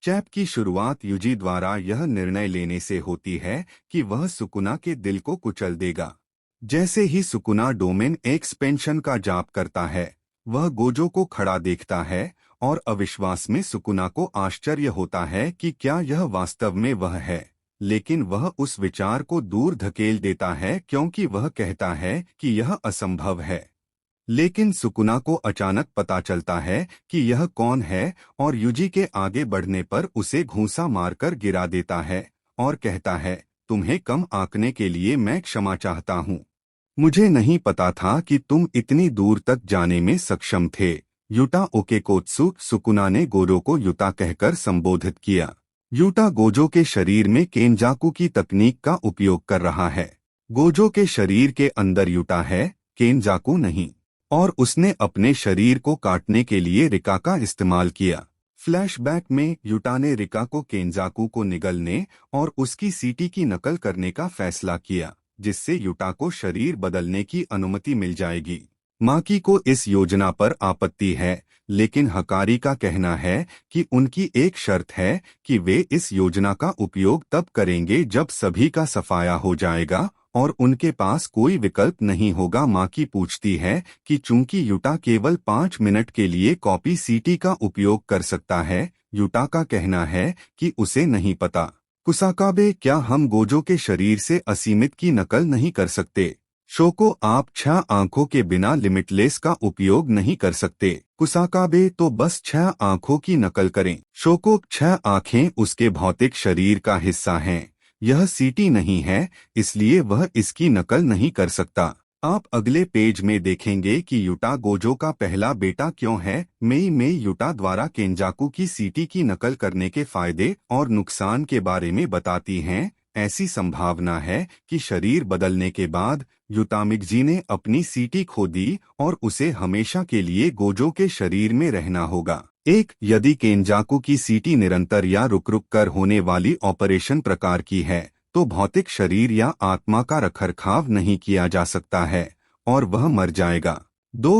Chap की शुरुआत UG द्वारा यह निर्णय लेने से होती है कि वह सुकुना के दिल को कुचल देगा। जैसे ही सुकुना डोमेन एक्सपेंशन का जाप करता है, वह गोजो को खड़ा देखता है और अविश्वास में सुकुना को आश्चर्य होता है कि क्या यह वास्तव में वह है। लेकिन वह उस विचार को दूर धकेल देता है क्योंकि वह कहता है कि यह असंभव है। लेकिन सुकुना को अचानक पता चलता है कि यह कौन है और युजी के आगे बढ़ने पर उसे घूंसा मारकर गिरा देता है और कहता है, तुम्हें कम आंकने के लिए मैं क्षमा चाहता हूँ। मुझे नहीं पता था कि तुम इतनी दूर तक जाने में सक्षम थे। युटा ओकेकोत्सु, सुकुना ने गोजो को युता कहकर संबोधित किया। युटा गोजो के शरीर में केनजाकू की तकनीक का उपयोग कर रहा है। गोजो के शरीर के अंदर युटा है, केनजाकू नहीं। और उसने अपने शरीर को काटने के लिए रिका का इस्तेमाल किया। फ्लैशबैक में युटा ने रिका को केनजाकू को निगलने और उसकी सीटी की नकल करने का फैसला किया, जिससे युटा को शरीर बदलने की अनुमति मिल जाएगी। माकी को इस योजना पर आपत्ति है, लेकिन हकारी का कहना है कि उनकी एक शर्त है कि वे इस योजना का उपयोग तब करेंगे जब सभी का सफाया हो जाएगा और उनके पास कोई विकल्प नहीं होगा। माकी पूछती है कि चूंकि युटा केवल 5 मिनट के लिए कॉपी सीटी का उपयोग कर सकता है, युटा का कहना है कि उसे नहीं पता। कुसाकाबे, क्या हम गोजो के शरीर से असीमित की नकल नहीं कर सकते? शोको, आप 6 आंखों के बिना लिमिटलेस का उपयोग नहीं कर सकते। कुसाकाबे, तो बस 6 आंखों की नकल करें। शोको, 6 आंखें उसके भौतिक शरीर का हिस्सा हैं। यह सीटी नहीं है, इसलिए वह इसकी नकल नहीं कर सकता। आप अगले पेज में देखेंगे कि युटा गोजो का पहला बेटा क्यों है। मेई में युटा द्वारा केंजाकू की सीटी की नकल करने के फायदे और नुकसान के बारे में बताती हैं। ऐसी संभावना है कि शरीर बदलने के बाद युतामिगजी ने अपनी सीटी खो दी और उसे हमेशा के लिए गोजो के शरीर में रहना होगा। यदि केंजाकू की सीटी निरंतर या रुक रुक कर होने वाली ऑपरेशन प्रकार की है, तो भौतिक शरीर या आत्मा का रखरखाव नहीं किया जा सकता है और वह मर जाएगा।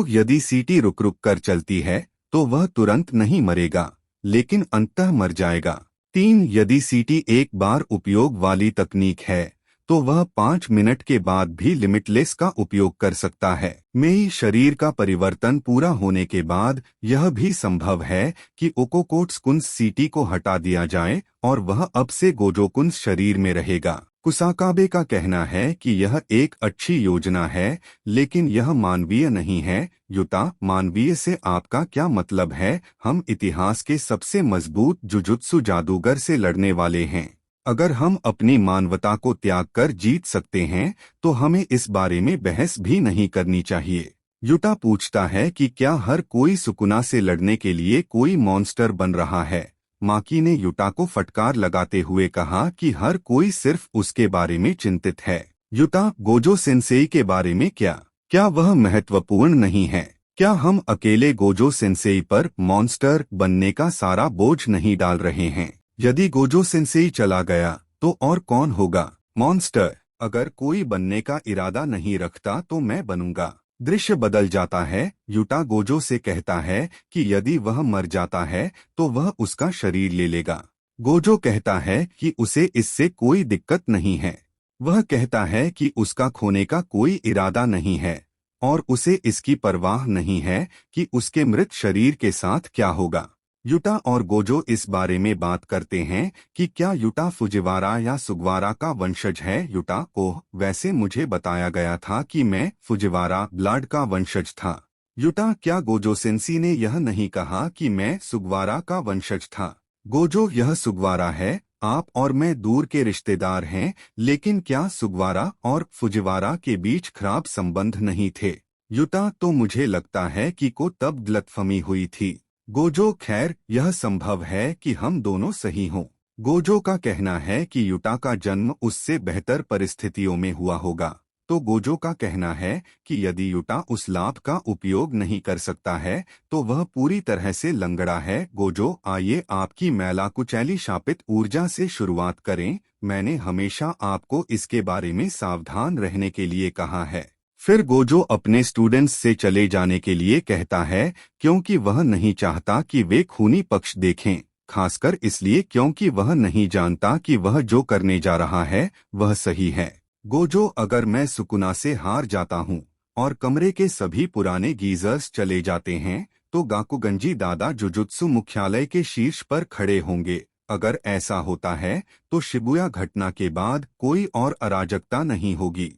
यदि सीटी रुक रुक कर चलती है, तो वह तुरंत नहीं मरेगा, लेकिन अंततः मर जाएगा। यदि सीटी एक बार उपयोग वाली तकनीक है, तो वह 5 मिनट के बाद भी लिमिटलेस का उपयोग कर सकता है। मेई शरीर का परिवर्तन पूरा होने के बाद यह भी संभव है कि ओकोकोट्सकुंस सीटी को हटा दिया जाए और वह अब से गोजोकुंस शरीर में रहेगा। कुसाकाबे का कहना है कि यह एक अच्छी योजना है, लेकिन यह मानवीय नहीं है। युता, मानवीय से आपका क्या मतलब है? हम इतिहास के सबसे मजबूत जुजुत्सु जादूगर से लड़ने वाले हैं। अगर हम अपनी मानवता को त्याग कर जीत सकते हैं, तो हमें इस बारे में बहस भी नहीं करनी चाहिए। युटा पूछता है कि क्या हर कोई सुकुना से लड़ने के लिए कोई मॉन्स्टर बन रहा है। माकी ने युटा को फटकार लगाते हुए कहा कि हर कोई सिर्फ उसके बारे में चिंतित है। युटा, गोजो सेंसेई के बारे में क्या वह महत्वपूर्ण नहीं है? क्या हम अकेले गोजो सेंसेई पर मॉन्स्टर बनने का सारा बोझ नहीं डाल रहे हैं? यदि गोजो सेंसेई चला गया, तो और कौन होगा मॉन्स्टर? अगर कोई बनने का इरादा नहीं रखता तो मैं बनूंगा। दृश्य बदल जाता है। युटा गोजो से कहता है कि यदि वह मर जाता है तो वह उसका शरीर ले लेगा। गोजो कहता है कि उसे इससे कोई दिक्कत नहीं है। वह कहता है कि उसका खोने का कोई इरादा नहीं है और उसे इसकी परवाह नहीं है कि उसके मृत शरीर के साथ क्या होगा। युटा और गोजो इस बारे में बात करते हैं कि क्या युटा फुजिवारा या सुगवारा का वंशज है। युटा, ओह, वैसे मुझे बताया गया था कि मैं फुजिवारा ब्लड का वंशज था। युटा, क्या गोजो सेंसी ने यह नहीं कहा कि मैं सुगवारा का वंशज था? गोजो, यह सुगवारा है। आप और मैं दूर के रिश्तेदार हैं, लेकिन क्या सुगवारा और फुजिवारा के बीच खराब संबंध नहीं थे? युटा, तो मुझे लगता है कि को तब गलतफहमी हुई थी। गोजो, खैर, यह संभव है कि हम दोनों सही हों। गोजो का कहना है कि युटा का जन्म उससे बेहतर परिस्थितियों में हुआ होगा। तो गोजो का कहना है कि यदि युटा उस लाभ का उपयोग नहीं कर सकता है, तो वह पूरी तरह से लंगड़ा है। गोजो, आइए आपकी मैला कुचैली शापित ऊर्जा से शुरुआत करें। मैंने हमेशा आपको इसके बारे में सावधान रहने के लिए कहा है। फिर गोजो अपने स्टूडेंट्स से चले जाने के लिए कहता है, क्योंकि वह नहीं चाहता कि वे खूनी पक्ष देखें। खासकर इसलिए क्योंकि वह नहीं जानता कि वह जो करने जा रहा है वह सही है। गोजो, अगर मैं सुकुना से हार जाता हूँ और कमरे के सभी पुराने गीजर्स चले जाते हैं तो गाकुगंजी दादा जुजुत्सु मुख्यालय के शीर्ष पर खड़े होंगे। अगर ऐसा होता है तो शिबुया घटना के बाद कोई और अराजकता नहीं होगी।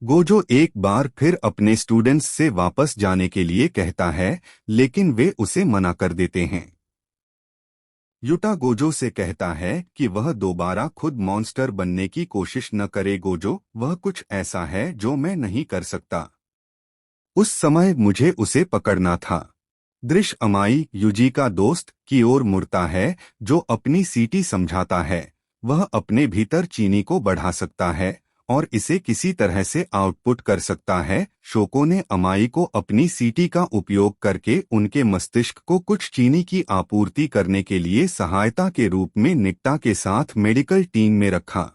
गोजो एक बार फिर अपने स्टूडेंट्स से वापस जाने के लिए कहता है, लेकिन वे उसे मना कर देते हैं। युटा गोजो से कहता है कि वह दोबारा खुद मॉन्स्टर बनने की कोशिश न करे। गोजो, वह कुछ ऐसा है जो मैं नहीं कर सकता। उस समय मुझे उसे पकड़ना था। दृश्य अमाई, युजी का दोस्त, की ओर मुड़ता है जो अपनी सीटी समझाता है। वह अपने भीतर चीनी को बढ़ा सकता है और इसे किसी तरह से आउटपुट कर सकता है। शोको ने अमाई को अपनी सीटी का उपयोग करके उनके मस्तिष्क को कुछ चीनी की आपूर्ति करने के लिए सहायता के रूप में निक्टा के साथ मेडिकल टीम में रखा।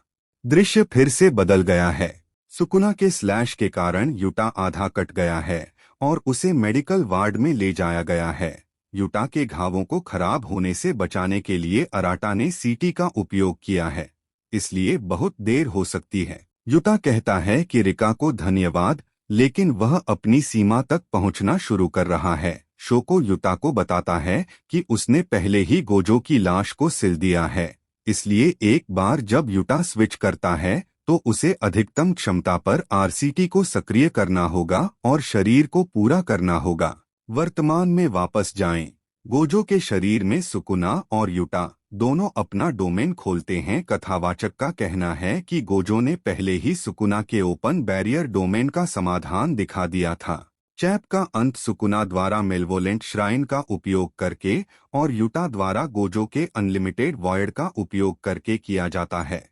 दृश्य फिर से बदल गया है। सुकुना के स्लैश के कारण युटा आधा कट गया है और उसे मेडिकल वार्ड में ले जाया गया है। युटा के घावों को खराब होने से बचाने के लिए अराटा ने सीटी का उपयोग किया है, इसलिए बहुत देर हो सकती है। युटा कहता है कि रिका को धन्यवाद, लेकिन वह अपनी सीमा तक पहुंचना शुरू कर रहा है। शोको युटा को बताता है कि उसने पहले ही गोजो की लाश को सिल दिया है, इसलिए एक बार जब युटा स्विच करता है तो उसे अधिकतम क्षमता पर आरसीटी को सक्रिय करना होगा और शरीर को पूरा करना होगा। वर्तमान में वापस जाएं। गोजो के शरीर में सुकुना और युटा दोनों अपना डोमेन खोलते हैं। कथावाचक का कहना है कि गोजो ने पहले ही सुकुना के ओपन बैरियर डोमेन का समाधान दिखा दिया था। चैप का अंत सुकुना द्वारा मेलवोलेंट श्राइन का उपयोग करके और युटा द्वारा गोजो के अनलिमिटेड वॉयड का उपयोग करके किया जाता है।